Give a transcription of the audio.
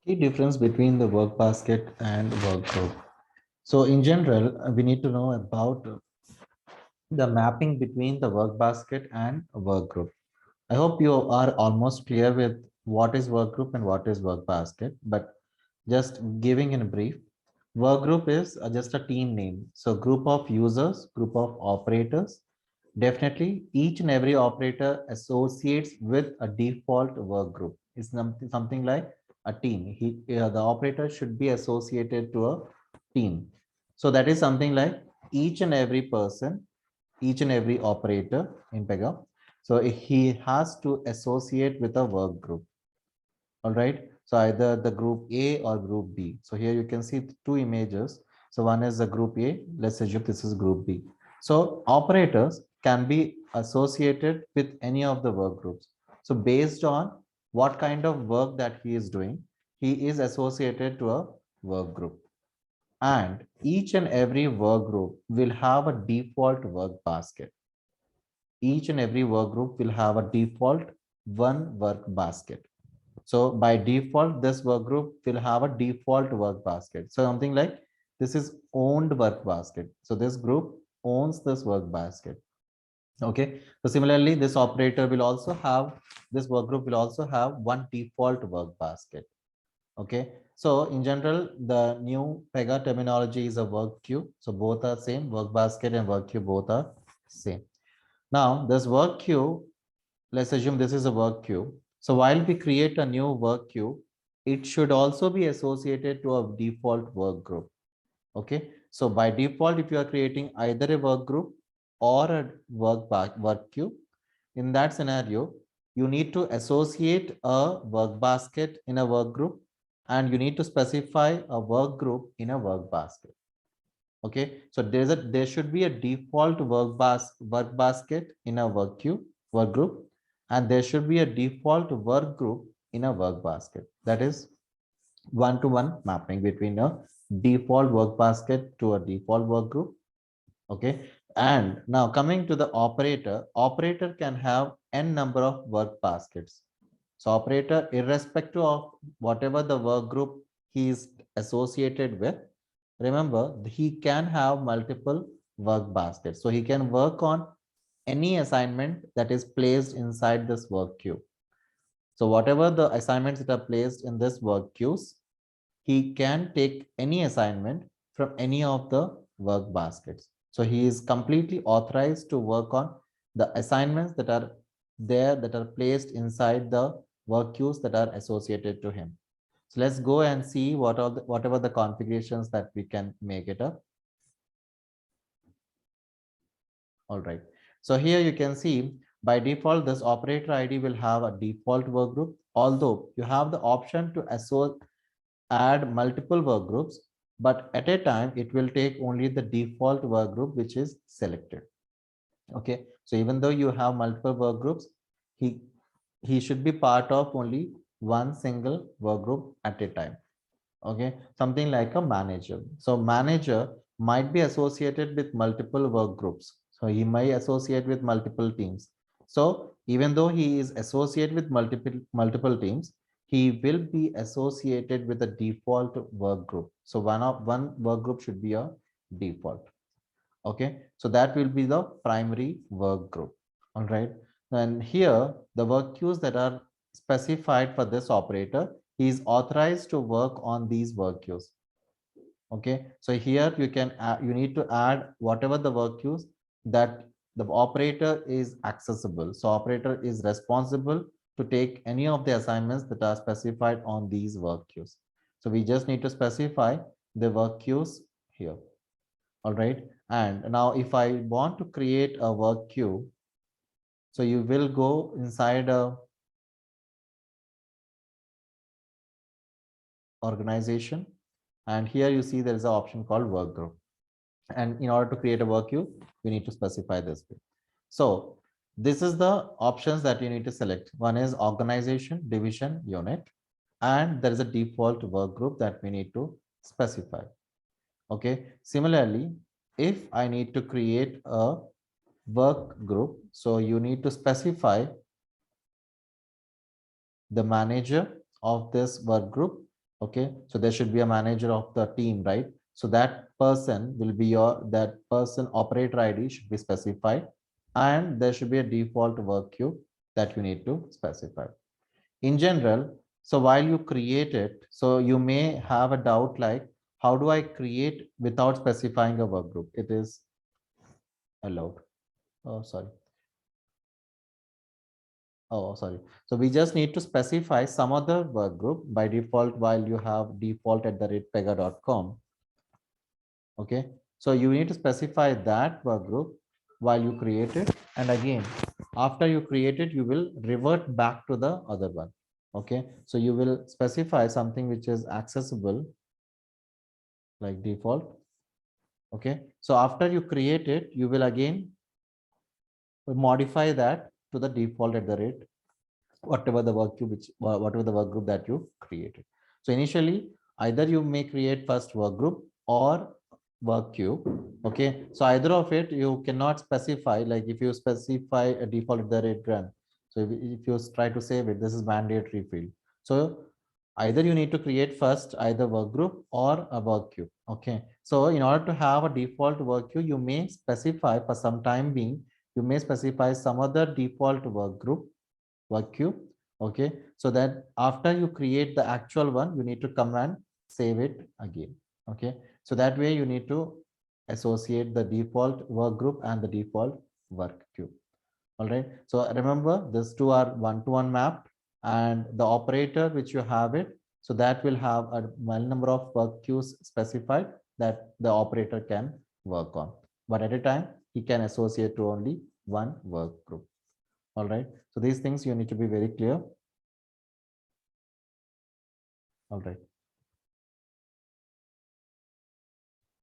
Key difference between the work basket and work group. So in general, we need to know about the mapping between the work basket and a work group. I hope you are almost clear with what is work group and what is work basket, but just giving in a brief, work group is just a team name. So group of users, group of operators. Definitely each and every operator associates with a default work group. It's something like a team. The operator should be associated to a team. So that is something like each and every person, each and every operator in Pega. So he has to associate with a work group. All right. So either the group A or group B. So here you can see two images. So one is the group A. Let's assume this is group B. So operators can be associated with any of the work groups. So based on what kind of work that he is doing, he is associated to a work group. And each and every work group will have a default work basket. Each and every work group will have a default one work basket. So by default, this work group will have a default work basket. So something like this is owned work basket. So this group owns this work basket. Okay. So similarly, this operator will also have, this work group will also have one default work basket. Okay. So in general, the new Pega terminology is a work queue. So both are same, work basket and work queue both are same. Now this work queue, let's assume this is a work queue. So while we create a new work queue, it should also be associated to a default work group. Okay. So by default, if you are creating either a work group or a work queue, in that scenario, you need to associate a work basket in a work group and you need to specify a work group in a work basket. Okay. So there should be a default work basket in a work group, and there should be a default work group in a work basket. That is one-to-one mapping between a default work basket to a default work group. Okay. And now coming to the operator can have n number of work baskets. So operator, irrespective of whatever the work group he is associated with, remember he can have multiple work baskets. So he can work on any assignment that is placed inside this work queue. So whatever the assignments that are placed in this work queues, he can take any assignment from any of the work baskets. So he is completely authorized to work on the assignments that are there, that are placed inside the work queues that are associated to him. So let's go and see whatever the configurations that we can make it up. All right. So here you can see by default, this operator ID will have a default work group, although you have the option to add multiple work groups, but at a time it will take only the default work group which is selected. Okay. So even though you have multiple work groups, he he should be part of only one single work group at a time. Okay. Something like a manager. So manager might be associated with multiple work groups. So he may associate with multiple teams. So even though he is associated with multiple teams, he will be associated with a default work group. So one work group should be a default. Okay. So that will be the primary work group. All right. And here the work queues that are specified for this operator, he is authorized to work on these work queues. Okay. So here you need to add whatever the work queues that the operator is accessible. So operator is responsible to take any of the assignments that are specified on these work queues. So we just need to specify the work queues here. All right. And now if I want to create a work queue, so you will go inside a organization, and here you see there is an option called work group. And in order to create a work queue, we need to specify this bit. So this is the options that you need to select. One is organization, division, unit, and there is a default work group that we need to specify. Okay. Similarly, if I need to create a work group, so you need to specify the manager of this work group. Okay, so there should be a manager of the team, right? So that person will be that person operator ID should be specified, and there should be a default work queue that you need to specify. In general, so while you create it, so you may have a doubt like, how do I create without specifying a work group? It is allowed. Oh, sorry. Oh, sorry. So we just need to specify some other work group by default while you have default at the rate pega.com. Okay. So you need to specify that work group while you create it. And again, after you create it, you will revert back to the other one. Okay. So you will specify something which is accessible like default. Okay. So after you create it, you will again modify that to the default at the rate whatever the whatever the work group that you created. So initially, either you may create first work group or work queue. Okay, so either of it you cannot specify, like if you specify a default at the rate grant, so if you try to save it, this is mandatory field. So either you need to create first either work group or a work queue. Okay, so in order to have a default work queue, you may specify for some time being, you may specify some other default work group, work queue. Okay, so that after you create the actual one, you need to come and save it again. Okay, so that way you need to associate the default work group and the default work queue. All right, so remember these two are one-to-one mapped, and the operator which you have it, so that will have a number of work queues specified that the operator can work on, but at a time he can associate to only one work group. All right, so these things you need to be very clear. All right.